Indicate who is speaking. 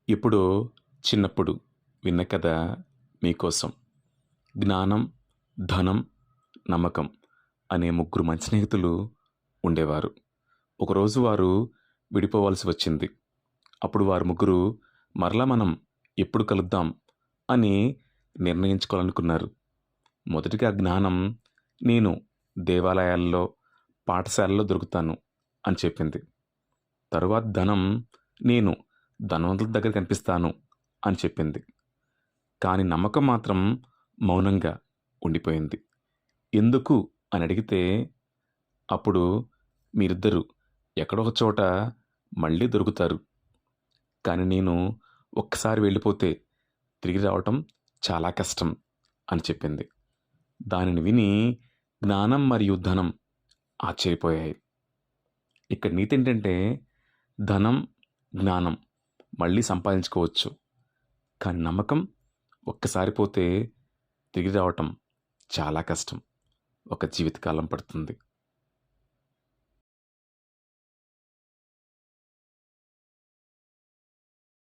Speaker 1: ఎప్పుడో చిన్నప్పుడు విన్న కథ మీకోసం. జ్ఞానం, ధనం, నమ్మకం అనే ముగ్గురు మంచి స్నేహితులు ఉండేవారు. ఒకరోజు వారు విడిపోవాల్సి వచ్చింది. అప్పుడు వారు ముగ్గురు మరలా మనం ఎప్పుడు కలుద్దాం అని నిర్ణయించుకోవాలనుకున్నారు. మొదటిగా జ్ఞానం, నేను దేవాలయాల్లో, పాఠశాలలో దొరుకుతాను అని చెప్పింది. తరువాత ధనం, నేను ధనవంతుల దగ్గర కనిపిస్తాను అని చెప్పింది. కానీ నమ్మకం మాత్రం మౌనంగా ఉండిపోయింది. ఎందుకు అని అడిగితే అప్పుడు మీరిద్దరూ ఎక్కడో ఒక చోట మళ్ళీ దొరుకుతారు. కానీ నేను ఒక్కసారి వెళ్ళిపోతే తిరిగి రావటం చాలా కష్టం అని చెప్పింది. దానిని విని జ్ఞానం మరియు ధనం ఆశ్చర్యపోయాయి. ఇక్కడ నీతి ఏంటంటే ధనం, జ్ఞానం మళ్ళీ సంపాదించుకోవచ్చు. కానీ నమ్మకం ఒక్కసారి పోతే తిరిగి రావటం చాలా కష్టం. ఒక జీవితకాలం పడుతుంది.